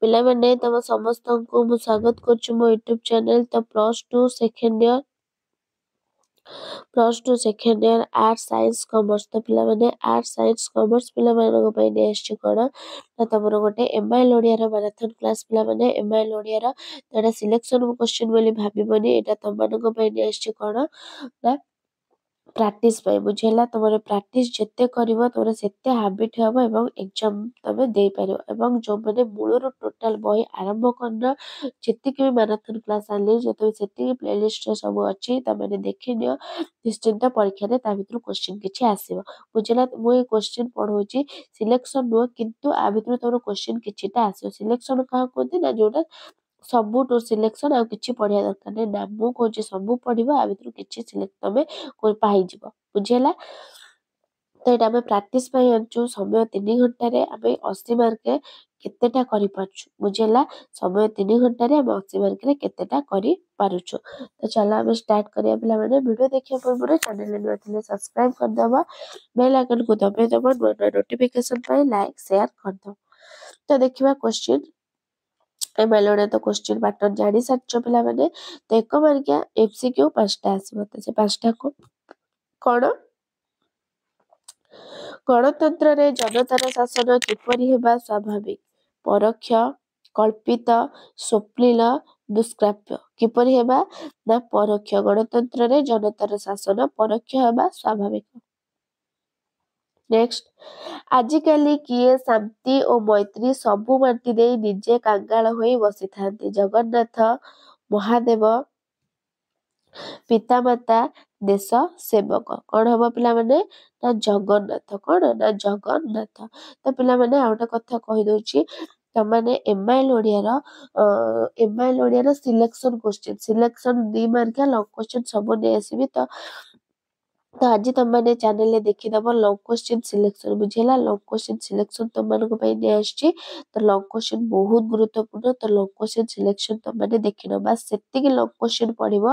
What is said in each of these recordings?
ପିଲାମାନେ ତମ ସମସ୍ତଙ୍କୁ ମୁଁ ସ୍ୱାଗତ କରୁଛି ମୋ ୟୁଟ୍ୟୁବ ଚ୍ୟାନେଲ। ତ plus two second year arts science commerce. ତ ପିଲାମାନେ ଆର୍ଟ୍ସ ସାଇନ୍ସ କମର୍ସ ପିଲାମାନଙ୍କ ପାଇଁ ନେଇ ଆସିଛି କଣ ନା ତମର ଗୋଟେ MIL ଓଡ଼ିଆର ମାରାଥନ କ୍ଲାସ୍। ପିଲାମାନେ MIL ଓଡ଼ିଆର ଏଇଟା ସିଲେକ୍ସନ କ୍ୱେଶ୍ଚିନ୍ ବୋଲି ଭାବିବନି, ଏଇଟା ତମମାନଙ୍କ ପାଇଁ ନେଇ ଆସିଛି କଣ ନା ପ୍ରାକ୍ଟିସ୍ ପାଇଁ। ବୁଝିହେଲା? ତମର ପ୍ରାକ୍ଟିସ୍ ଯେତେ କରିବ ତମର ସେତେ ହାବିଟ୍ ହବ ଏବଂ ଏକ୍ଜାମ୍ ତମେ ଦେଇପାରିବ। ଏବଂ ଯୋଉମାନେ ମୂଳରୁ ଟୋଟାଲ ବହି ଆରମ୍ଭ କରିନ, ଯେତିକି ବି ମାରାଥନ କ୍ଲାସ୍ ଆଣିଲି ଯେତେବେଳେ ସେତିକି ପ୍ଲେଲିଷ୍ଟରେ ସବୁ ଅଛି, ତମେ ଦେଖିନିଅ। ନିଶ୍ଚିନ୍ତ ପରୀକ୍ଷାରେ ତା ଭିତରୁ କ୍ୱେଶ୍ଚିନ୍ କିଛି ଆସିବ। ବୁଝିଲା? ମୁଁ ଏଇ କ୍ୱେଶ୍ଚିନ୍ ପଢଉଛି ସିଲେକ୍ସନ ନୁହଁ, କିନ୍ତୁ ଆ ଭିତରୁ ତମର କ୍ୱେଶ୍ଚିନ୍ କିଛିଟା ଆସିବ। ସିଲେକ୍ସନ କାହାକୁ କୁହନ୍ତି ନା ଯୋଉଟା ସବୁଠୁ ସିଲେକ୍ସନ ଆଉ କିଛି ପଢିବା ଦରକାର ନାହିଁ। ନା ମୁଁ କହୁଛି ସବୁ ପଢିବ, ଆ ଭିତରୁ କିଛି ସିଲେକ୍ଟ ତମେ ପାଇଯିବ। ବୁଝିହେଲା? ତ ଏଇଟା ଆମେ ପ୍ରାକ୍ଟିସ୍ ପାଇଁ ଆଣିଛୁ। ସମୟ 3 ଘଣ୍ଟାରେ ଆମେ 80 ମାର୍କରେ କେତେଟା କରିପାରୁଛୁ। ବୁଝିହେଲା? ସମୟ 3 ଘଣ୍ଟାରେ ଆମେ 80 ମାର୍କରେ କେତେଟା କରିପାରୁଛୁ। ତ ଚାଲ ଆମେ ଷ୍ଟାର୍ଟ କରିବା। ପିଲାମାନେ ଭିଡ଼ିଓ ଦେଖିବା ପୂର୍ବରୁ ଚ୍ୟାନେଲରେ ନୂଆ ଥିଲେ ସବସ୍କ୍ରାଇବ କରିଦେବା, ବେଲ୍ ଆଇକନକୁ ଦବାଇ ଦେବା, ନୂଆ ନୂଆ ନୋଟିଫିକେସନ ପାଇଁ ଲାଇକ୍ ସେୟାର କରିଦେବ। ତ ଦେଖିବା କ୍ୱେଶ୍ଚିନ୍। MIL ଓଡ଼ିଆ ତ କ୍ୱେଶ୍ଚିନ୍ ପାଟର୍ନ ଜାଣି ସାରିଛ ପିଲାମାନେ। ତ 1 ମାର୍କିଆ MCQ 5ଟା ଆସିବ। ତ ସେ 5ଟାକୁ କଣ? ଗଣତନ୍ତ୍ରରେ ଜନତାର ଶାସନ କିପରି ହେବା ସ୍ୱାଭାବିକ? ପରୋକ୍ଷ, କଳ୍ପିତ, ସ୍ୱପ୍ନିଳ, ଦୁଷ୍ପ୍ରାପ୍ୟ। କିପରି ହେବା ନା ପରୋକ୍ଷ। ଗଣତନ୍ତ୍ରରେ ଜନତାର ଶାସନ ପରୋକ୍ଷ ହେବା ସ୍ୱାଭାବିକ। ନେକ୍ସଟ, ଆଜିକାଲି କିଏ ଶାନ୍ତି ଓ ମୈତ୍ରୀ ସବୁ ବାଣ୍ଟି ଦେଇ ନିଜେ କାଙ୍ଗାଳ ହୋଇ ବସିଥାନ୍ତି? ଜଗନ୍ନାଥ, ମହାଦେବ, ପିତାମାତା, ଦେଶ ସେବକ। କଣ ହବ ପିଲାମାନେ ନା ଜଗନ୍ନାଥ। କଣ ନା ଜଗନ୍ନାଥ। ତ ପିଲାମାନେ ଆଉ ଗୋଟେ କଥା କହିଦଉଛି, ତମାନେ MIL ଓଡ଼ିଆର ସିଲେକ୍ସନ କ୍ୱେଶ୍ଚିନ୍, ସିଲେକ୍ସନ 2 ମାର୍କିଆ ଲଙ୍ଗ କ୍ୱେଶ୍ଚିନ୍ ସବୁ ନେଇ ଆସିବି। ତ ଆଜି ତମମାନେ ଚ୍ୟାନେଲରେ ଦେଖିଦବ ଲଙ୍ଗ କ୍ୱେଶ୍ଚିନ୍ ସିଲେକ୍ସନ। ବୁଝିହେଲା? ଲଙ୍ଗ କ୍ୱେଶ୍ଚିନ୍ ସିଲେକ୍ସନ ତମମାନଙ୍କ ପାଇଁ ନେଇ ଆସିଛି। ତ ଲଙ୍ଗ କ୍ୱେଶ୍ଚିନ୍ ବହୁତ ଗୁରୁତ୍ୱପୂର୍ଣ୍ଣ। ତ ଲଙ୍ଗ କ୍ୱେଶ୍ଚିନ୍ ସିଲେକ୍ସନ ତମମାନେ ଦେଖିନବ, ବାସ୍ ସେତିକି ଲଙ୍ଗ କ୍ୱେଶ୍ଚିନ୍ ପଢିବ।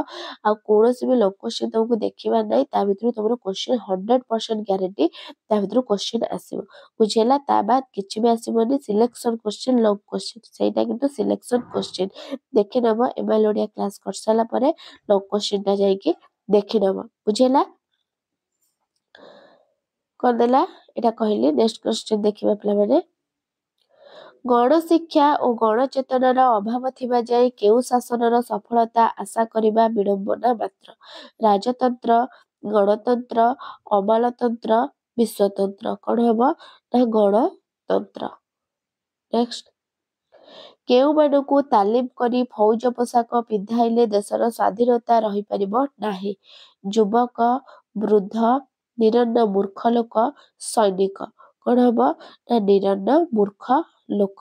ଆଉ କୌଣସି ବି ଲଙ୍ଗ କ୍ୱେଶ୍ଚିନ୍ ତମକୁ ଦେଖିବାର ନାହିଁ। ତା ଭିତରୁ ତମର କ୍ୱେଶ୍ଚିନ୍ 100% ଗ୍ୟାରେଣ୍ଟି ତା ଭିତରୁ କ୍ୱେଶ୍ଚିନ୍ ଆସିବ। ବୁଝିହେଲା? ତା ବାଦ କିଛି ବି ଆସିବନି। ସିଲେକ୍ସନ କ୍ୱେଶ୍ଚିନ୍ ଲଙ୍ଗ କ୍ୱେଶ୍ଚିନ୍, ସେଇଟା କିନ୍ତୁ ସିଲେକ୍ସନ କ୍ୱେଶ୍ଚିନ୍ ଦେଖିନବ। MIL ଓଡ଼ିଆ କ୍ଲାସ କରିସାରିଲା ପରେ ଲଙ୍ଗ କ୍ୱେଶ୍ଚିନ୍ଟା ଯାଇକି ଦେଖିନବ। ବୁଝିହେଲା? କରିଦେଲା? ଏଇଟା କହିଲି। ନେକ୍ସଟ କ୍ୱେଶ୍ଚିନ୍ ଦେଖିବା ପିଲାମାନେ। ଗଣଶିକ୍ଷା ଓ ଗଣଚେତନାର ଅଭାବ ଥିବା ଯାଏ କେଉଁ ଶାସନର ସଫଳତା ଆଶା କରିବା ବିଡ଼ମ୍ବନା ମାତ୍ର? ରାଜତନ୍ତ୍ର, ଗଣତନ୍ତ୍ର, ଅମଲାତନ୍ତ୍ର, ବିଶ୍ୱତନ୍ତ୍ର। କଣ ହବ ନା ଗଣତନ୍ତ୍ର। ନେକ୍ସଟ, କେଉଁମାନଙ୍କୁ ତାଲିମ କରି ଫୌଜ ପୋଷାକ ପିନ୍ଧାଇଲେ ଦେଶର ସ୍ୱାଧୀନତା ରହିପାରିବ ନାହିଁ? ଯୁବକ, ବୃଦ୍ଧ, ନିରନ୍ନ ମୂର୍ଖ ଲୋକ, ସୈନିକ। କଣ ହବ ନା ନିରନ୍ନ ମୂର୍ଖ ଲୋକ।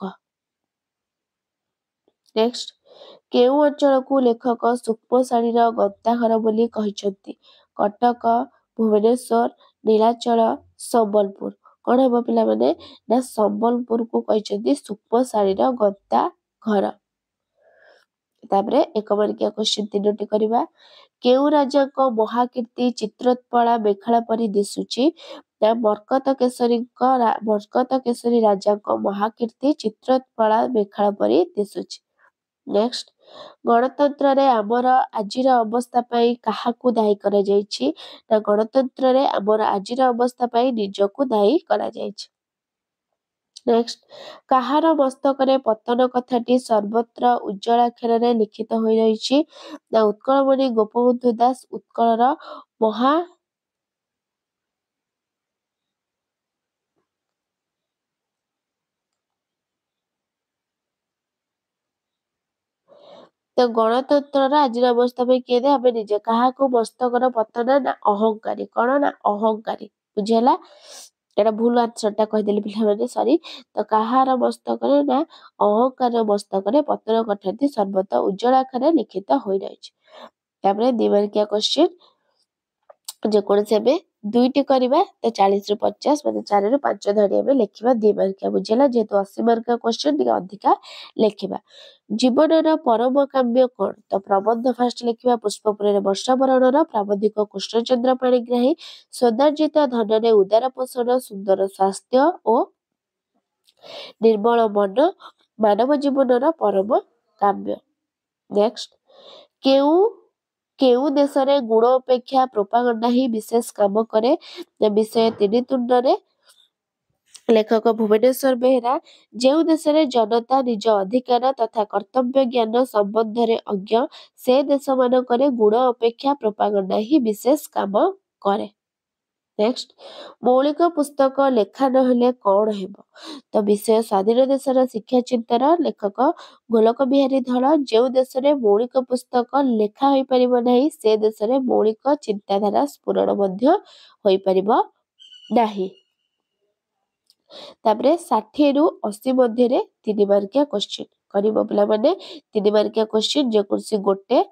ନେକ୍ସଟ, କେଉଁ ଅଞ୍ଚଳକୁ ଲେଖକ ସୂକ୍ଷ୍ମ ଶାଢ଼ୀର ଗନ୍ତାଘର ବୋଲି କହିଛନ୍ତି? କଟକ, ଭୁବନେଶ୍ୱର, ନୀଳାଚଳ, ସମ୍ବଲପୁର। କଣ ହବ ପିଲାମାନେ ନା ସମ୍ବଲପୁରକୁ କହିଛନ୍ତି ସୂକ୍ଷ୍ମ ଶାଢ଼ୀର ଗନ୍ତାଘର। ତାପରେ 1 ମାର୍କିଆ କ୍ୱେଶ୍ଚିନ୍ 3ଟି କରିବା। କେଉଁ ରାଜାଙ୍କ ମହାକୀର୍ତ୍ତି ଚିତ୍ରୋତ୍ପଳା ମେଖଳା ପରି ଦିଶୁଛି? ନା ମର୍କତ କେଶରୀ ରାଜାଙ୍କ ମହାକୀର୍ତ୍ତି ଚିତ୍ରୋତ୍ପଳା ମେଖଳା ପରି ଦିଶୁଛି। ନେକ୍ସଟ, ଗଣତନ୍ତ୍ରରେ ଆମର ଆଜିର ଅବସ୍ଥା ପାଇଁ କାହାକୁ ଦାୟୀ କରାଯାଇଛି? ନା ଗଣତନ୍ତ୍ରରେ ଆମର ଆଜିର ଅବସ୍ଥା ପାଇଁ ନିଜକୁ ଦାୟୀ କରାଯାଇଛି। ନେକ୍ସଟ, କାହାର ମସ୍ତକରେ ପତନ କଥାଟି ସର୍ବତ୍ର ଉଜ୍ଜ୍ୱଳାକ୍ଷରରେ ଲିଖିତ ହୋଇରହିଛି? ନା ଉତ୍କଳମଣି ଗୋପବନ୍ଧୁ ଦାସ ଉତ୍କଳର ତ ଗଣତନ୍ତ୍ରର ଆଜିର ଅବସ୍ଥା ପାଇଁ କିଏ ଦେ ଆମେ ନିଜେ। କାହାକୁ ମସ୍ତକର ପତନ? ନା ଅହଙ୍କାରୀ। କଣ ନା ଅହଙ୍କାରୀ। ବୁଝିହେଲା? ଏଇଟା ଭୁଲ ଆନ୍ସରଟା କହିଦେଲି ପିଲାମାନେ, ସରି। ତ କାହାର ମସ୍ତକରେ? ନା ଅହଙ୍କାର ମସ୍ତକରେ ପତନ କଥାଟି ସର୍ବତ୍ର ଉଜ୍ଜ୍ୱଳାକ୍ଷରରେ ଲିଖିତ ହୋଇରହିଛି। ତାପରେ 2 ମାର୍କିଆ କ୍ୱେଶ୍ଚିନ୍ ଯେକୌଣସି ଆମେ 2ଟି କରିବା। ତ 40ରୁ 50 ମାନେ 4ରୁ 5 ଧରି ଆମେ ଲେଖିବା 2 ମାର୍କିଆ। ବୁଝିହେଲା? ଯେହେତୁ 80 ମାର୍କିଆ କ୍ୱେଶ୍ଚିନ୍ ଟିକେ ଅଧିକା ଲେଖିବା। ଜୀବନର ପରମ କାମ୍ୟ କଣ? ତ ପ୍ରବନ୍ଧ ଫାଷ୍ଟ ଲେଖିବା। ପୁଷ୍ପପୁରରେ ବର୍ଷାବରଣର ପ୍ରାବନ୍ଧିକ କୃଷ୍ଣଚନ୍ଦ୍ର ପାଣିଗ୍ରାହୀ। ସୌନ୍ଦର୍ଯ୍ୟିତ ଧନରେ ଉଦାର ପୋଷଣ, ସୁନ୍ଦର ସ୍ୱାସ୍ଥ୍ୟ ଓ ନିର୍ମଳ ମନ, ମାନବ ଜୀବନର परम काम्य। नेक्स्ट केउ देशरे गुण अपेक्षा प्रोपागंडा ही विशेष काम करे विषय 3 तुंडरे लेखक भुवनेश्वर बेहेरा जो देश रे जनता निज अधिकार तथा कर्तव्य ज्ञान संबंध रे अज्ञ से देश मानकरे गुण अपेक्षा प्रोपागंडा ही विशेष काम करे। नेक्स्ट मौलिक पुस्तक लेखा नहेले कौन हेबो तो विषय स्वाधीन देशर शिक्षा चिंतन लेखक गोलक बिहारी धळ जो देश रे मौलिक पुस्तक लेखा होई परिबो नाही से देश रे मौलिक चिंताधारा स्फुरण मध्य होई परिबो नाही। तापरे 60 रु 80 मध्य रे 3 मार्किया क्वेश्चन करिबो पिला माने 3 मार्किया क्वेश्चन जे कुर्सी गोटे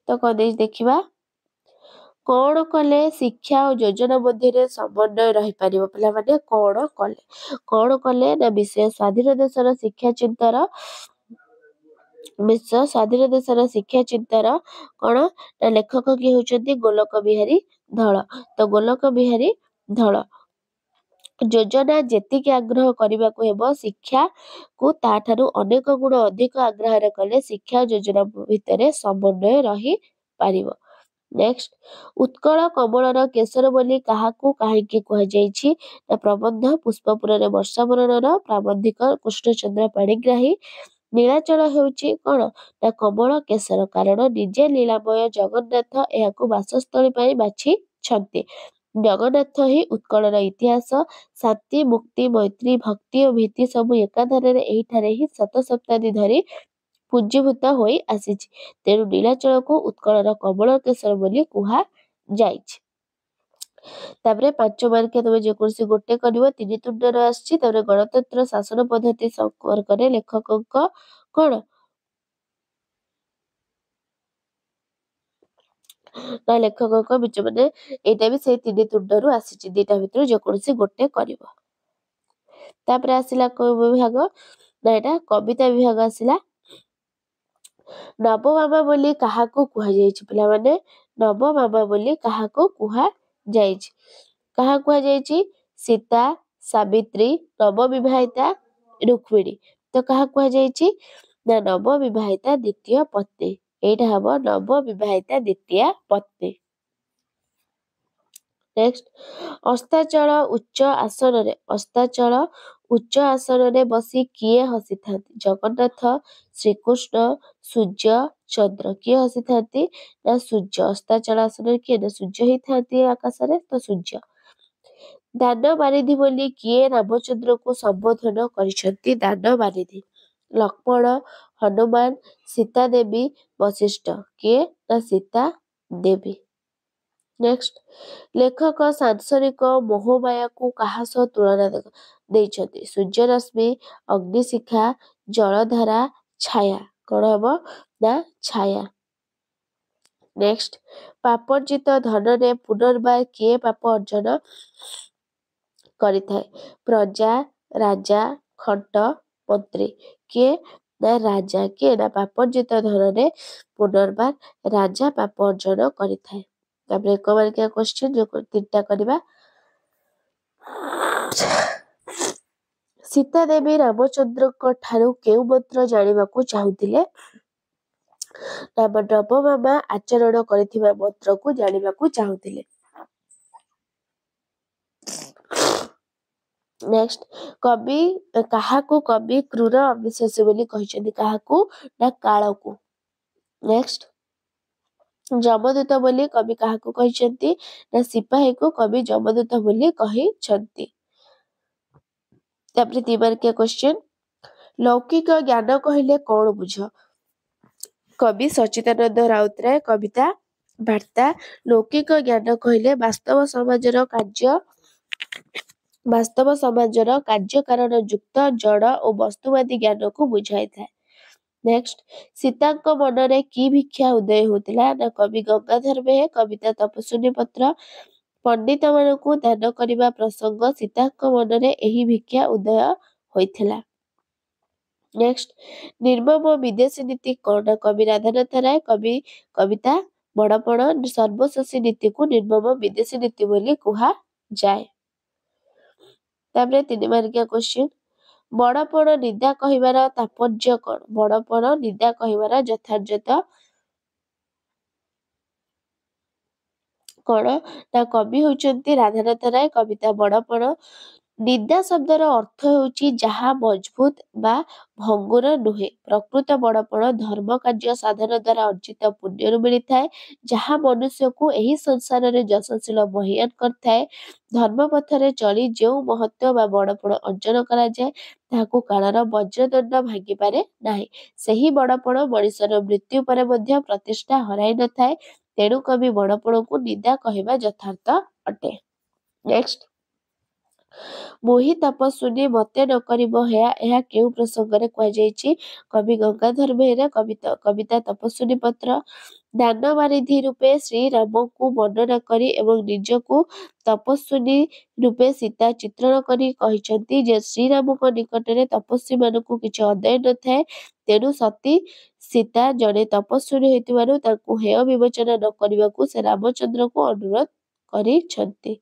तो कदे देखिबा कौन कले शिक्षा और योजना मध्य समन्वय रही पारिबो पिला माने कौन कले ना विषय स्वाधीन देशर शिक्षा चिंतन विश्व स्वाधीन देशर शिक्षा चिंतन कौन ना लेखक की होचंती गोलक बिहारी धळ तो गोलक बिहारी धळ योजना जेतिके आग्रह करबाकू हेबो शिक्षा को ताठारु अनेक गुण अधिक आग्रह कले शिक्षा योजना भितर समन्वय रही पारिबो। नेक्स्ट उत्कल कमलर केशर बोली काहाकू काहेकि कह जायछि ना प्रबंध पुष्पपुर रे वर्षा बरणर प्राबंधिक कृष्णचंद्र पाणिग्राही नीलाचल हेउछि कोन ना कमल केशर कारण निजे लीलामय जगन्नाथ एहाकू वासस्थली पई बाछि छन्ति। जगन्नाथ ही उत्कलर इतिहास शांति मुक्ति मैत्री भक्ति और भीति सब एकाधारे एहिठारे ही शत शताब्दी धरी पूज्यभूत होई आसीछि तेणु नीलाचल को उत्कलर कमल केशर बोली कुहा जाइछि। तापरे 5 मार्क तमे जे कोर्सी गोटे करिवो 3 तुंडर आछि तापरे गणतंत्र शासन पद्धति संपर्क रे लेखकक कोन ना लेखकक बिच माने एटा भी से 3 तुंडरु आसीछि दीटा भितर जे कोर्सी गोटे करिवो। तापरे आसिला को विभाग ना एटा कविता विभाग आसिला नवमामा बोली काहाकू कुहा जायछि पिला माने नवमामा बोली काहाकू कुहा जायछि काहा कुहा जायछि सीता सावित्री नव विवाहिता रुक्मिणी तो काहा कुहा जायछि ना नव विवाहिता द्वितीय पत्नी एटा हबो नव विवाहिता द्वितीय पत्नी। नेक्स्ट अस्ताचल उच्च आसन रे बसी किए हसी थांती जगन्नाथ श्रीकृष्ण सूर्य चंद्र किए हसी थांती ना सूर्य अस्ताचल आसन रे किए ना सूर्य ही थांती आकाश रे तो सूर्य। दान बारिधि बोली किए रामचंद्र को संबोधन करिसंती दान बारिधि लक्ष्मण हनुमान सीता देवी वशिष्ठ किए ना सीता देवी। नेक्स्ट लेखक सांसारिक मोहमाया को कहा सह तुलना देइछथि सूर्य रश्मि अग्निशिखा जलधारा छाया कोन हबो ना छाया। नेक्स्ट पापर्जित धन रे पुनर्बार किए पाप अर्जन करिथाय प्रजा राजा खंट मंत्री किए ना राजा किए ना पापर्जित धन रे पुनर्बार राजा पाप अर्जन करिथाय। तापरे एक मार्किया क्वेश्चन जो 3टा करबा सीता देवी रामचंद्र को ठारू केउ मंत्र जानिबाकू चाहुतिले नवमामा आचरण करिथिबा मंत्र को जानिबाकू चाहुतिले। नेक्स्ट कवि काहाकू कवि क्रूर अविश्वासी बोली कहिसंती काहाकू ना काळकू। नेक्स्ट जमदूत बोली कवि काहाकू कहिसंती ना सिपाही को कवि जमदूत बोली कहिसंती। तापरे 3 मार्किया क्वेश्चन लौकिक ज्ञान कहिले कोन बुझ कवि सचिदानंद राउतराय कविता वार्ता लौकिक ज्ञान कहिले वास्तव समाजर कार्य कारण युक्त जड़ और वस्तुवादी ज्ञान को बुझाई था। नेक्स्ट सीतांक मनरे की भिक्षा उदय होतिला ना कवि गंगाधर बेहे कविता तपस्विनी पत्र पंडित मानकू दान करिबा प्रसंग सीतांक मनरे एही भिक्षा उदय होइथिला। नेक्स्ट निर्मम विदेशी नीति कोन कवि राधानाथ राय कवि कविता बड़पण सर्वशसी नीति को निर्मम विदेशी नीति बोली कुहा जाए। तापरे 3 मार्किया क्वेश्चन बड़पण निदा कहिबार तात्पर्य कौन बड़पण निदा कहिबार यथार्थता कौन ना कवि होउचंती राधानाथ राय कविता बड़पण निदा शब्दर अर्थ होउची जहा मजबूत बा भंगुर नुहे प्रकृत बड़पण धर्म कार्य साधन द्वारा अर्जित पुण्य मिली थाए जहा मनुष्य को एही संसार रे यशस्वी महियान करथाए धर्म पथरे चली जो महत्व बा बड़पण अर्जन करा जाए ताहाकू कालर वज्रदंड भांगी पारे नाही सेही बड़पण मनुष्यर मृत्यु परे मध्य प्रतिष्ठा हराई न थाए तेणु कवि बड़पण को निदा कहवा यथार्थ अटे। नेक्स्ट मोहि तपस्विनी मते न करिब ଏହା केउ प्रसंगरे कुहा जायछि कवि गंगाधर बेहेरा कविता तपस्विनी पत्र दानवारिधि रूपे श्री राम को वर्णना करी एवं निजକୁ तपस्विनी रूपे सीता चित्रण करी कहिଛନ୍ତି जे श्री रामଙ୍କ निकटरे तपस्वी ମାନଙ୍କୁ କିଛି ଅଦାୟ ନଥାଏ ତେଣୁ ସତୀ ସୀତା ଜଣେ ତପସ୍ୱିନୀ ହୋଇଥିବାରୁ ତାଙ୍କୁ ହେୟ ବିବେଚନା ନ କରିବାକୁ ସେ ରାମଚନ୍ଦ୍ରଙ୍କୁ ଅନୁରୋଧ କରିଛନ୍ତି।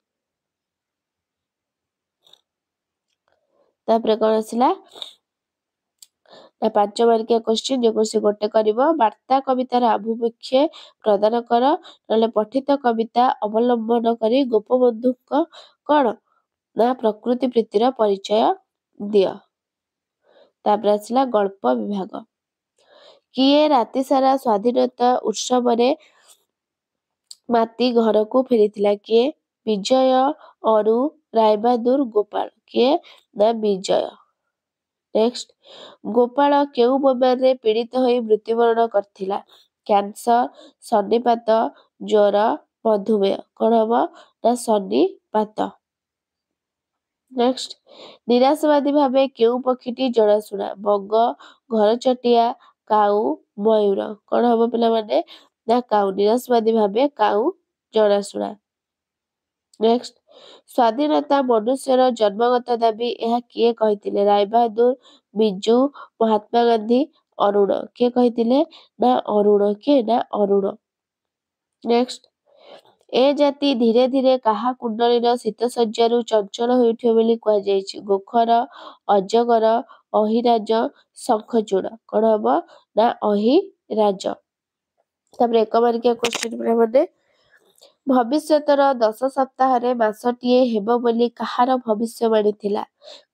तापरे कौन आसिला ना 5 मार्किया क्वेश्चन जो कोसी गोटे करिवो वार्ता कवितार आभिमुख्य प्रदान कर नले पठित कविता अवलंबन करी गोपबंधुक कौन ना प्रकृति प्रीतिर परिचय दियो। तापरे आसिला गल्प विभाग किए राति सारा स्वाधीनता उत्सवरे माती घर को फेरीथिला किए विजय अरु रायबहादुर गोपाल किए ना विजय। नेक्स्ट गोपाल केउ बीमारी पीड़ित होई मृत्युवरण करथिला कैंसर सन्निपात ज्वर मधुमेह कौन हम ना सन्निपात। नेक्स्ट निराशवादी भावे केउ पक्षीटी जनाशुना बग घरचटिया काऊ मयूर कौन हम पिला माने ना काऊ निराशवादी भावे काऊ जनाशुना। नेक्स्ट स्वाधीनता मनुष्यर जन्मगत दाबी यह किए कहिथिले रायबहादुर बिजू महात्मा गांधी अरुण किए कहिथिले ना अरुण किए ना अरुण। नेक्स्ट ए जाति धीरे धीरे काहा कुंडलीर शीतशଯ୍ୟାରୁ चंचल होइठे बोली कुहा जायछि गोखर अजगर अहिराज शंखचूड़ कौन हम ना अहिराज। तापरे 1 मार्किया क्वेश्चन पुरा माने भविष्यतर 10 सप्ताहरे मासटिए हेबो बोली कहार भविष्यवाणी थिला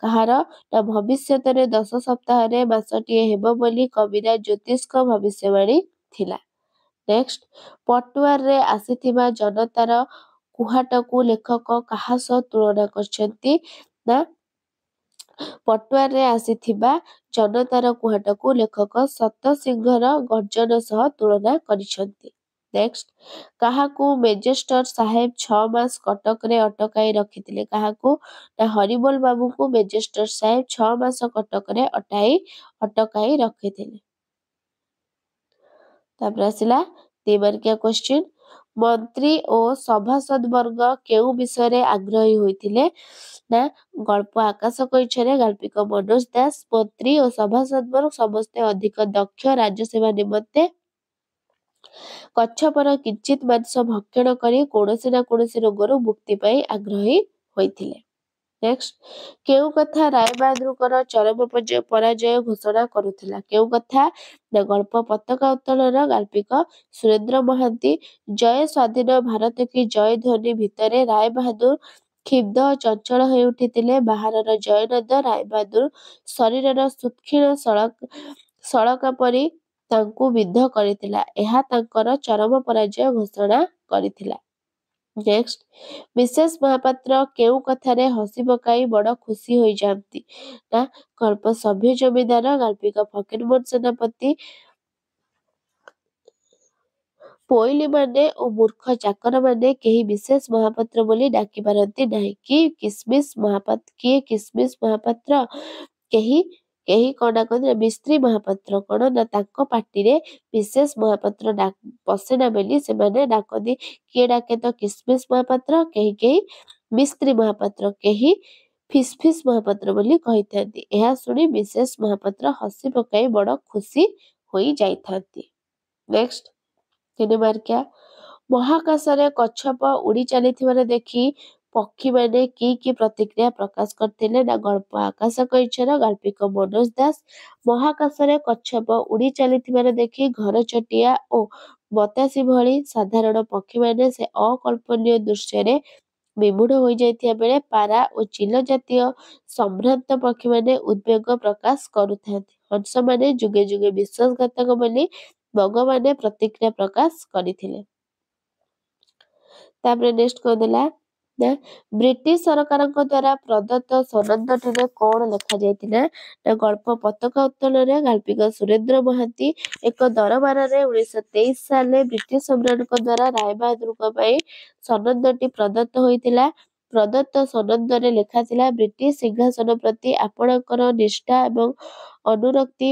कहार ना भविष्यतरे 10 सप्ताहरे मासटिए हेबो बोली कविराज ज्योतिषक भविष्यवाणी थिला। नेक्स्ट पटुआर रे आसीथिबा जनतार कुहाटकू लेखक काहा सह तुलना करछंती ना पटुआर रे आसीथिबा जनतार कुहाटकू लेखक सतसिंहर गर्जन सह तुलना करिछंती। नेक्स्ट काहाकू मेजेस्टर साहेब 6 मास कटक रे अटकाई रखिथिले काहाकू ना हरिबोल बाबू को मेजेस्टर साहेब 6 मास कटक रे अटकाई रखिथिले। तापर आसिला 3 मार्किया क्वेश्चन मंत्री और सभासद वर्ग केउ विषय रे आग्रही होइथिले ना गल्प आकाश कइछरे गाल्पिक मनोज दास मंत्री और सभासद वर्ग समस्ते अधिक दक्ष राज्यसेवा निमंते कच्छपर किंचित मांस भक्षण करी कोनोसी ना कोनोसी रोगरू मुक्ति पाई आग्रही होइथिले। नेक्स्ट केउ कथा रायबहादुरकर चरम पराजय घोषणा करुथिला केउ कथा ना गल्प पताका उत्तोलन गाल्पिक सुरेंद्र महांती जय स्वाधीन भारत की जय ध्वनि भितरे रायबहादुर क्षिब्ध चंचल होई उठिथिले बाहरर जयनंद रायबहादुर शरीरर सुक्षीण सळका परी तांकू विद्ध करिथिला एहा तांकर चरम पराजय घोषणा करिथिला। नेक्स्ट मिसेस महापात्र केउ कथारे हसी पकाई बड़ खुशी होई जांती ना गल्प सभ्य जमीदार गाल्पिक फकीरमोहन सेनापति पोइली माने और मूर्ख चाकर माने केही विशेष महापात्र बोली डाकी पारंती नाही कि किसमिस महापात्र केही केही कोना कोना मिस्त्री महापात्र कोन ना तांको पार्टी रे विशेष महापात्र पसेना बोली से माने डाकदी किए डाके तो किसमिस महापात्र केही केही मिस्त्री महापात्र केही फिसफिस महापात्र बोली कहिथांती एहा सुनी विशेष महापात्र हसी पकाई बड़ खुशी होई जाइथांती। नेक्स्ट 3 मार्किया महाकाशरे कच्छप उड़ी चलीथिबार देखि ପକ୍ଷୀ ମାନେ କି ପ୍ରତିକ୍ରିୟା ପ୍ରକାଶ କରିଥିଲେ ନା ଗଳ୍ପ ଆକାଶ କଇଁଛର ଗାଳ୍ପିକ ମନୋଜ ଦାସ। ମହାକାଶରେ କଚ୍ଛପ ଉଡ଼ି ଚାଲିଥିବାର ଦେଖି ଘରଚଟିଆ ଓ ବତାସୀ ଭଳି ସାଧାରଣ ପକ୍ଷୀମାନେ ସେ ଅକଳ୍ପନୀୟ ଦୃଶ୍ୟରେ ବିମୂଢ଼ ହୋଇଯାଇଥିବା ବେଳେ ପାରା ଓ ଚିଲ ଜାତୀୟ ସମ୍ଭ୍ରାନ୍ତ ପକ୍ଷୀମାନେ ଉଦ୍ବେଗ ପ୍ରକାଶ କରୁଥାନ୍ତି। ହଂସମାନେ ଯୁଗେ ଯୁଗେ ବିଶ୍ୱାସଘାତକ ବୋଲି ଭଗବାନ ପ୍ରତିକ୍ରିୟା ପ୍ରକାଶ କରିଥିଲେ। ତାପରେ ନେକ୍ସଟ କହିଦେଲା ନା ବ୍ରିଟିଶ ସରକାରଙ୍କ ଦ୍ୱାରା ପ୍ରଦତ୍ତ ସନନ୍ଦଟିରେ କଣ ଲେଖାଯାଇଥିଲା ନା ଗଳ୍ପ ପତାକା ଉତ୍ତୋଳନରେ ଗାଳ୍ପିକ ସୁରେନ୍ଦ୍ର ମହାନ୍ତି। ଏକ ଦରବାରରେ 1923 ସାଲରେ ବ୍ରିଟିଶ ସମ୍ରାଟଙ୍କ ଦ୍ୱାରା ରାୟବାହାଦୁରଙ୍କ ପାଇଁ ସନନ୍ଦଟି ପ୍ରଦତ୍ତ ହୋଇଥିଲା। ପ୍ରଦତ୍ତ ସନନ୍ଦରେ ଲେଖାଥିଲା ବ୍ରିଟିଶ ସିଂହାସନ ପ୍ରତି ଆପଣଙ୍କର ନିଷ୍ଠା ଏବଂ ଅନୁରକ୍ତି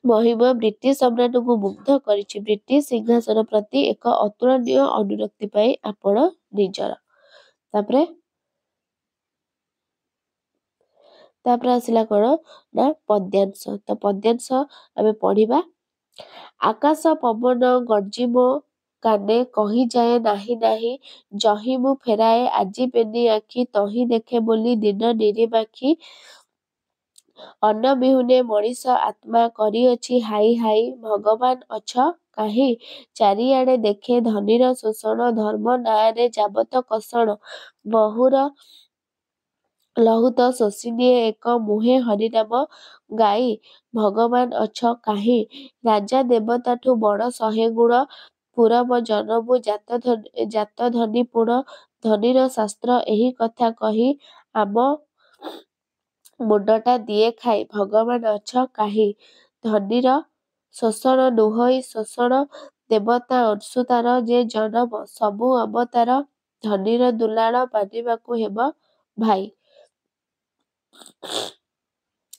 ମହିମ ବ୍ରିଟିଶ ସମ୍ରାଟଙ୍କୁ ମୁଗ୍ଧ କରିଛି। ବ୍ରିଟିଶ ସିଂହାସନ ପ୍ରତି ଏକ ଅତୁଳନୀୟ ଅନୁରକ୍ତି ପାଇଁ ଆପଣ ନିଜର। ତାପରେ ଆସିଲା କଣ ନା ପଦ୍ୟାଂଶ। ତ ପଦ୍ୟାଂଶ ଆମେ ପଢିବା। ଆକାଶ ପବନ ଗର୍ଜି ମୋ କାନେ କହିଯାଏ ନାହିଁ ନାହିଁ, ଯହି ମୁଁ ଫେରାଏ ଆଜି ପେନି ଆଖି ତହି ଦେଖେ ବୋଲି ଦିନ ନିରିମାଖି। ଅନ୍ନ ବିହୁନେ ମଣିଷ ଆତ୍ମା କରିଅଛି ହାଇ ହାଇ, ଭଗବାନ ଅଛ କାହିଁ ଚାରିଆଡ଼େ ଦେଖେ ଧନୀର ଶୋଷଣ, ଧର୍ମ ନାଁରେ ଯାବତ କଷଣ, ବହୁର ଲହୁତ ଶୋଷିନିଏ ଏକ ମୁହେ ହରିନାମ ଗାଇ, ଭଗବାନ ଅଛ କାହିଁ ରାଜା ଦେବତାଠୁ ବଡ଼ ଶହେ ଗୁଣ, ପୁରବ ଜନମୁ ଜାତ ଧନୀ ପୁଣ, ଧନୀର ଶାସ୍ତ୍ର ଏହି କଥା କହି ଆମ ମୁଣ୍ଡଟା ଦିଏ ଖାଇ, ଭଗବାନ ଅଛ କାହିଁ ଧନୀର ଶୋଷଣ ନୁହଁଇ ଶୋଷଣ, ଦେବତା ଅଂଶୁ ତାର ଯେ ଜନମ, ସବୁ ଅବତାର ଧନୀର ଦୁଲାଳ ମାନିବାକୁ ହେବ ଭାଇ।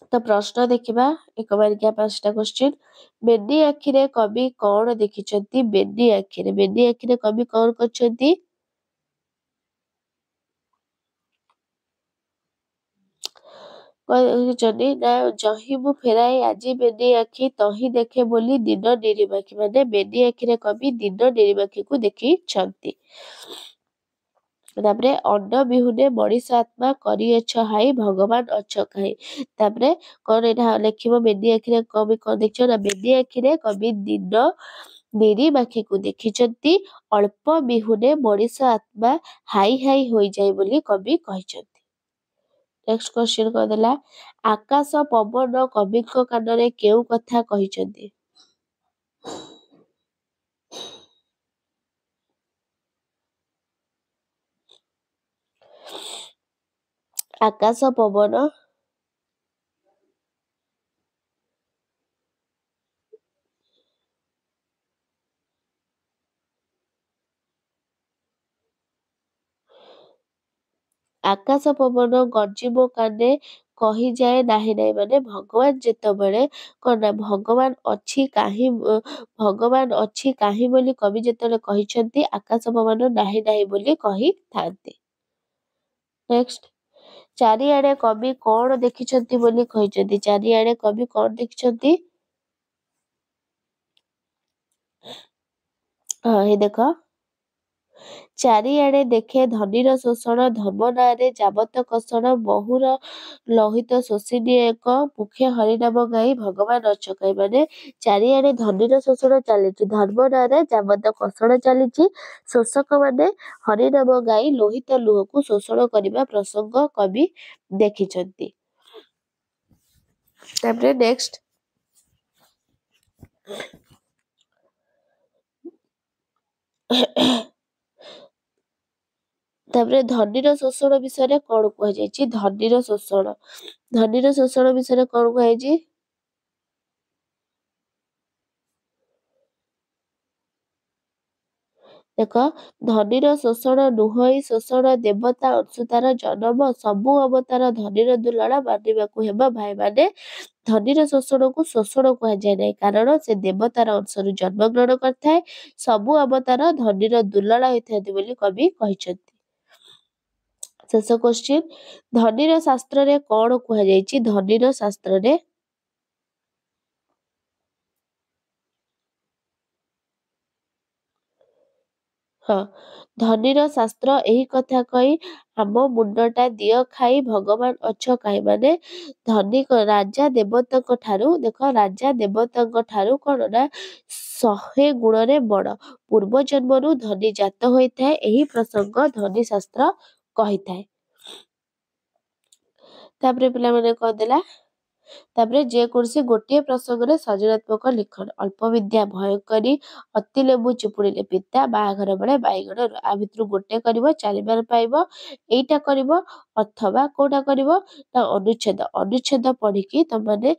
ତ ପ୍ରଶ୍ନ ଦେଖିବା 1 ମାର୍କିଆ 5ଟା କ୍ୱେଶ୍ଚିନ୍। ବେନି ଆଖିରେ କବି କଣ ଦେଖିଛନ୍ତି? ବେନି ଆଖିରେ କବି କଣ କରିଛନ୍ତି? କହିଛନ୍ତି ନା ଯହି ମୁଁ ଫେରାଏ ଆଜି ବେନି ଆଖି ତହି ଦେଖେ ବୋଲି ଦିନ ନିରିମାଖି, ମାନେ ବେନି ଆଖିରେ କବି ଦିନ ନିରିମାଖିକୁ ଦେଖିଛନ୍ତି। ତାପରେ ଅନ୍ନ ବିହୁନେ ମଣିଷ ଆତ୍ମା କରିଅଛ ହାଇ, ଭଗବାନ ଅଛ କାହିଁ। ତାପରେ କଣ ଏଇଟା ଲେଖିବ ବେନି ଆଖିରେ କବି କଣ ଦେଖିଛ ନା ବେନି ଆଖିରେ କବି ଦିନ ନିରିମାଖିକୁ ଦେଖିଛନ୍ତି, ଅଳ୍ପ ବିହୁନେ ମଣିଷ ଆତ୍ମା ହାଇ ହାଇ ହୋଇଯାଏ ବୋଲି କବି କହିଛନ୍ତି। ନେକ୍ସଟ କ୍ୱେଶ୍ଚିନ୍ କହିଦେଲା ଆକାଶ ପବନ କବିଙ୍କ କାନରେ କେଉଁ କଥା କହିଛନ୍ତି? ଆକାଶ ପବନ ଆକାଶ ପବନ ଗର୍ଜି ମୋ କାନେ କହିଯାଏ ନାହିଁ ନାହିଁ, ମାନେ ଭଗବାନ ଯେତେବେଳେ କଣ ନା ଭଗବାନ ଅଛି କାହିଁ ବୋଲି କବି ଯେତେବେଳେ କହିଛନ୍ତି ଆକାଶ ପବନ ନାହିଁ ନାହିଁ ବୋଲି କହିଥାନ୍ତି। ନେକ୍ସଟ ଚାରିଆଡ଼େ କବି କଣ ଦେଖିଛନ୍ତି ବୋଲି କହିଛନ୍ତି? ଚାରିଆଡ଼େ କବି କଣ ଦେଖିଛନ୍ତି? ହଁ ଦେଖ ଚାରିଆଡ଼େ ଦେଖେ ଧନୀର ଶୋଷଣ, ଧର୍ମ ନାଁରେ ଯାବତ କଷଣ, ବହୁର ଲୋହିତ ଶୋଷିନିଏ ଏକ ମୁଖେ ହରିନାମ ଗାଇ, ଭଗବାନ ଅଛ କାହିଁ, ମାନେ ଚାରିଆଡ଼େ ଧନୀର ଶୋଷଣ ଚାଲିଛି, ଧର୍ମ ନାଁରେ ଯାବତ କଷଣ ଚାଲିଛି, ଶୋଷକମାନେ ହରିନାମ ଗାଇ ଲୋହିତ ଲୁହକୁ ଶୋଷଣ କରିବା ପ୍ରସଙ୍ଗ କବି ଦେଖିଛନ୍ତି। ତାପରେ ନେକ୍ସଟ ତାପରେ ଧନୀର ଶୋଷଣ ବିଷୟରେ କଣ କୁହାଯାଇଛି? ଧନୀର ଶୋଷଣ ବିଷୟରେ କଣ କୁହାଯାଇଛି? ଦେଖ ଧନୀର ଶୋଷଣ ନୁହଁଇ ଶୋଷଣ, ଦେବତା ଅଂଶୁ ତାର ଜନମ, ସବୁ ଅବତାର ଧନୀର ଦୁଲାଳ ମାନିବାକୁ ହେବ ଭାଇ, ମାନେ ଧନୀର ଶୋଷଣକୁ ଶୋଷଣ କୁହାଯାଏ ନାହିଁ କାରଣ ସେ ଦେବତାର ଅଂଶରୁ ଜନ୍ମଗ୍ରହଣ କରିଥାଏ, ସବୁ ଅବତାର ଧନୀର ଦୁଲାଳ ହୋଇଥାନ୍ତି ବୋଲି କବି କହିଛନ୍ତି। ଶେଷ କ୍ୱେଶ୍ଚିନ୍ ଧନୀର ଶାସ୍ତ୍ରରେ କଣ କୁହାଯାଇଛି? ଧନୀର ଶାସ୍ତ୍ରରେ हाँ ଧନୀର ଶାସ୍ତ୍ର ଏହି କଥା କହି ଆମ ମୁଣ୍ଡଟା ଦିଅ ଖାଇ ଭଗବାନ ଅଛ କାହିଁ ମାନେ ଧନୀ ରାଜା ଦେବତାଙ୍କ ଠାରୁ ଦେଖ ରାଜା ଦେବତାଙ୍କ ଠାରୁ କଣ ନା 100 ଗୁଣରେ ବଡ଼ ପୂର୍ବ ଜନ୍ମରୁ ଧନୀ ଜାତ ହୋଇଥାଏ ଏହି ପ୍ରସଙ୍ଗ ଧନୀ ଶାସ୍ତ୍ର କହିଥାଏ। ତାପରେ ପିଲାମାନେ କଣ ଦେଲା ତାପରେ ଯେକୌଣସି ଗୋଟିଏ ପ୍ରସଙ୍ଗରେ ସୃଜନାତ୍ମକ ଲିଖନ ଅଳ୍ପ ବିଦ୍ୟା ଭୟଙ୍କରୀ ଅତି ଲେମ୍ବୁ ଚିପୁଡ଼ିଲେ ପିତା ବାହାଘର ବେଳେ ବାଇଗଣ ଆ ଭିତରୁ ଗୋଟେ କରିବ 4 ମାର୍କ ପାଇବ ଏଇଟା କରିବ ଅଥବା କୋଉଟା କରିବ ନା ଅନୁଚ୍ଛେଦ ପଢିକି ତମମାନେ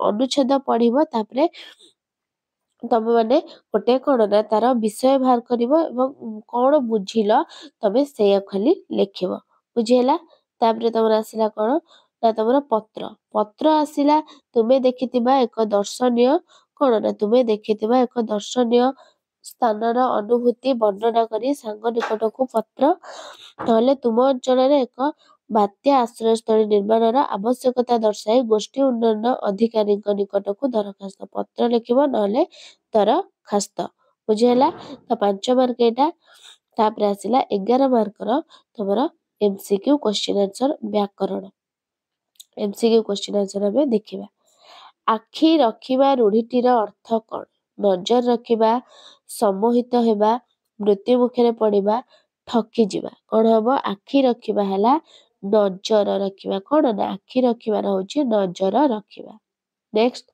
ଅନୁଚ୍ଛେଦ ପଢିବ ତାପରେ ତମେ ମାନେ ଗୋଟେ କଣ ନା ତାର ବିଷୟ ବାହାର କରିବ ଏବଂ କଣ ବୁଝିଲ ତମେ ସେଇଆ ଖାଲି ଲେଖିବ ବୁଝିହେଲା। ତାପରେ ତମର ଆସିଲା କଣ ନା ତମର ପତ୍ର ଆସିଲା ତୁମେ ଦେଖିଥିବା ଏକ ଦର୍ଶନୀୟ କଣ ନା ତୁମେ ଦେଖିଥିବା ଏକ ଦର୍ଶନୀୟ ସ୍ଥାନର ଅନୁଭୂତି ବର୍ଣ୍ଣନା କରି ସାଙ୍ଗ ନିକଟକୁ ପତ୍ର ନହେଲେ ତୁମ ଅଞ୍ଚଳରେ ଏକ ବାତ୍ୟା ଆଶ୍ରୟସ୍ଥଳୀ ନିର୍ମାଣର ଆବଶ୍ୟକତା ଦର୍ଶାଇ ଗୋଷ୍ଠୀ ଉନ୍ନୟନ ଅଧିକାରୀଙ୍କ ନିକଟକୁ ଦରଖାସ୍ତ ପତ୍ର ଲେଖିବ ନହେଲେ ଦରଖାସ୍ତ ବୁଝିହେଲା। ତ 5 ମାର୍କ ଏଇଟା ତାପରେ ଆସିଲା 11 ମାର୍କର ତମର MCQ କ୍ୱେଶ୍ଚିନ୍ ଆନ୍ସର ବ୍ୟାକରଣ MCQ କ୍ୱେଶ୍ଚିନ୍ ଆନ୍ସର ଆମେ ଦେଖିବା। ଆଖି ରଖିବା ରୂଢିଟିର ଅର୍ଥ କଣ? ନଜର ରଖିବା ସମ୍ମୋହିତ ହେବା ମୃତ୍ୟୁ ମୁଖରେ ପଡିବା ଠକିଯିବା କଣ ହବ ଆଖି ରଖିବା ହେଲା ନଜର ରଖିବା କଣ ନା ଆଖି ରଖିବାର ହଉଛି ନଜର ରଖିବା। ନେକ୍ସଟ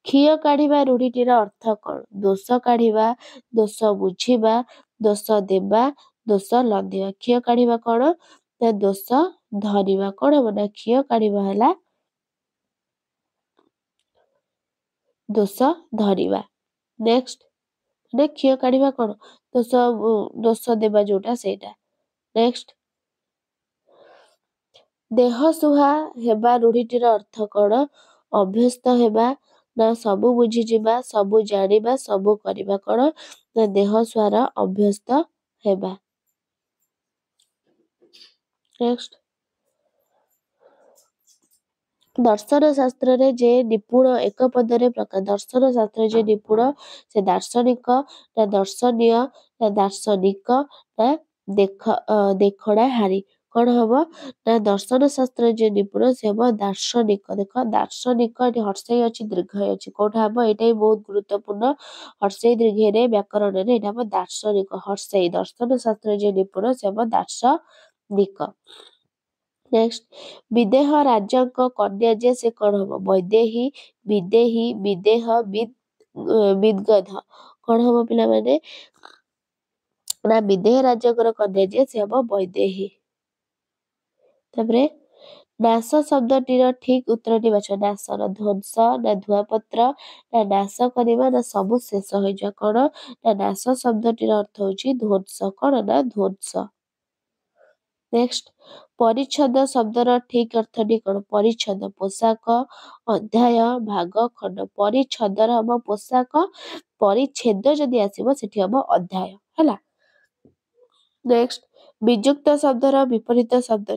କ୍ଷିୟ କାଢିବା ରୂଢିଟିର ଅର୍ଥ କଣ? ଦୋଷ କାଢିବା ଦୋଷ ବୁଝିବା ଦୋଷ ଦେବା ଦୋଷ ଲଦିବା କ୍ଷିୟ କାଢିବା କଣ ନା ଦୋଷ ଧରିବା କଣ ହବ ନା କ୍ଷିୟ କାଢିବା ହେଲା ଦୋଷ ଧରିବା। ନେକ୍ସଟ ମାନେ କ୍ଷିୟ କାଢିବା କଣ ଦୋଷ ଦେବା ଯୋଉଟା ସେଇଟା। ନେକ୍ସଟ ଦେହ ସୁହା ହେବା ରୂଢିଟିର ଅର୍ଥ କଣ? ଅଭ୍ୟସ୍ତ ହେବା ନା ସବୁ ବୁଝିଯିବା ସବୁ ଜାଣିବା ସବୁ କରିବା କଣ ନା ଦେହ ସୁହାର ଅଭ୍ୟସ୍ତ ହେବା। ନେକ୍ସଟ ଦର୍ଶନ ଶାସ୍ତ୍ରରେ ଯେ ନିପୁଣ ଏକ ପଦରେ ପ୍ରକାଶ ଦର୍ଶନ ଶାସ୍ତ୍ରରେ ଯେ ନିପୁଣ ସେ ଦାର୍ଶନିକ ନା ଦର୍ଶନୀୟ ନା ଦାର୍ଶନିକ ନା ଦେଖଣା ହାରି କଣ ହବ ନା ଦର୍ଶନ ଶାସ୍ତ୍ରରେ ଯେ ନିପୁଣ ସେ ହବ ଦାର୍ଶନିକ। ଦେଖ ଦାର୍ଶନିକ ଏଠି ହର୍ଷେଇ ଅଛି ଦୀର୍ଘ ଅଛି କୋଉଟା ହବ ଏଇଟା ବି ବହୁତ ଗୁରୁତ୍ୱପୂର୍ଣ୍ଣ ହର୍ଷେଇ ଦୀର୍ଘରେ ବ୍ୟାକରଣରେ ଏଇଟା ହବ ଦାର୍ଶନିକ ହର୍ଷେଇ ଦର୍ଶନ ଶାସ୍ତ୍ରରେ ଯେ ନିପୁଣ ସେ ହବ ଦାର୍ଶନିକ। ନେକ୍ସଟ ବିଦେହ ରାଜାଙ୍କ କନ୍ୟା ଯେ ସେ କଣ ହବ ବୈଦେହୀ ବିଦେହୀ ବିଦେହ ବିଦଗଧ କଣ ହବ ପିଲାମାନେ ନା ବିଦେହ ରାଜାଙ୍କର କନ୍ୟା ଯେ ସେ ହବ ବୈଦେହୀ। ତାପରେ ନାଶ ଶବ୍ଦଟିର ଠିକ ଉତ୍ତରଟି ବାଛ ନାଶର ଧ୍ୱଂସ ନା ଧୁଆପତ୍ର ନା ନାଶ କରିବା ନା ସବୁ ଶେଷ ହୋଇଯିବା କଣ ନା ନାଶ ଶବ୍ଦଟିର ଅର୍ଥ ହଉଛି ଧ୍ୱଂସ କଣ ନା ଧ୍ୱଂସ। ନେକ୍ସଟ ପରିଚ୍ଛଦ ଶବ୍ଦର ଠିକ ଅର୍ଥଟି କଣ? ପରିଚ୍ଛଦ ପୋଷାକ ଅଧ୍ୟାୟ ଭାଗ ଖଣ୍ଡ ପରିଚ୍ଛଦର ହବ ପୋଷାକ ପରିଚ୍ଛେଦ ଯଦି ଆସିବ ସେଠି ହବ ଅଧ୍ୟାୟ ହେଲା। ନେକ୍ସଟ ବିଯୁକ୍ତ ଶବ୍ଦର ବିପରୀତ ଶବ୍ଦ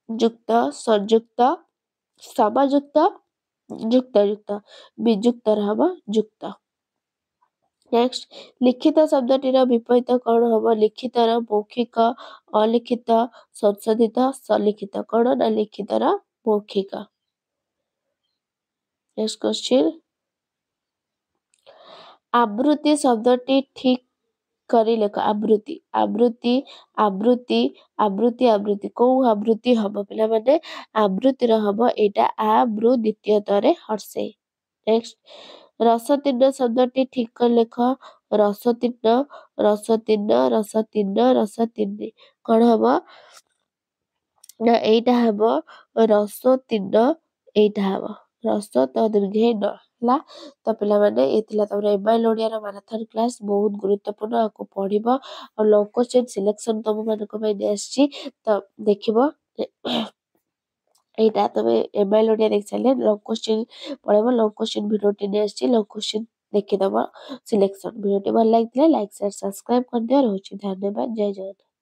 ଯୁକ୍ତ ସଂଯୁକ୍ତ ସମଯୁକ୍ତ ଯୁକ୍ତଯୁକ୍ତ ବିଯୁକ୍ତର ହବ ଯୁକ୍ତ। ନେକ୍ସଟ ଲିଖିତ ଶବ୍ଦଟିର ବିପରୀତ କଣ ହବ? ଲିଖିତର ମୌଖିକ ଅଲିଖିତ ସଂଶୋଧିତ ସଲିଖିତ କଣ ନା ଲିଖିତର ମୌଖିକ। ନେକ୍ସଟ କ୍ୱେଶ୍ଚିନ୍ ଆବୃତ୍ତି ଶବ୍ଦଟି ଠିକ କରି ଲେଖ ଆବୃତ୍ତି ଆବୃତ୍ତି ଆବୃତ୍ତି ଆବୃତ୍ତି ଆବୃତ୍ତି କୋଉ ଆବୃତ୍ତି ହବ ପିଲାମାନେ ଆବୃତ୍ତିର ହବ ଏଇଟା ଆବୃ ଦ୍ୱିତୀୟରେ ହର୍ଷେଇ। ନେକ୍ସଟ ରସତୀର୍ଣ୍ଣ ଶବ୍ଦଟି ଠିକ କରି ଲେଖ ରସତୀର୍ଣ୍ଣ ରସତୀର୍ଣ୍ଣ ରସତୀର୍ଣ୍ଣ ରସତୀର୍ଣ୍ଣି କଣ ହବ ନା ଏଇଟା ହବ ରସୋତ୍ତୀର୍ଣ୍ଣ ଏଇଟା ହବ ରସ ତ ଦୀର୍ଘ ନ ହେଲା। ତ ପିଲାମାନେ ଏ ଥିଲା ତମର ଏମାଇଲ ଓଡିଆର ମାରାଥନ କ୍ଲାସ ବହୁତ ଗୁରୁତ୍ୱପୂର୍ଣ୍ଣ ଆକୁ ପଢିବ ଆଉ ଲଙ୍ଗ କ୍ୱେଶ୍ଚିନ୍ ସିଲେକ୍ସନ ତମ ମାନଙ୍କ ପାଇଁ ନେଇ ଆସିଛି ତ ଦେଖିବ ଏଇଟା ତମେ ଏମାଇଲ ଓଡିଆ ଦେଖି ସାରିଲେ ଲଙ୍ଗ କ୍ୱେଶ୍ଚିନ୍ ପଳେଇବ ଲଙ୍ଗ କ୍ୱେଶ୍ଚିନ୍ ଭିଡିଓଟି ନେଇ ଆସିଛି ଲଙ୍ଗ କ୍ୱେଶ୍ଚିନ୍ ଦେଖିଦବ ସିଲେକ୍ସନ ଭିଡିଓଟି ଭଲ ଲାଗିଥିଲେ ଲାଇକ୍ ସେୟାର ସବସ୍କ୍ରାଇବ କରିଦିଅ ରହୁଛି ଧନ୍ୟବାଦ ଜୟ ଜଗନ୍ନାଥ।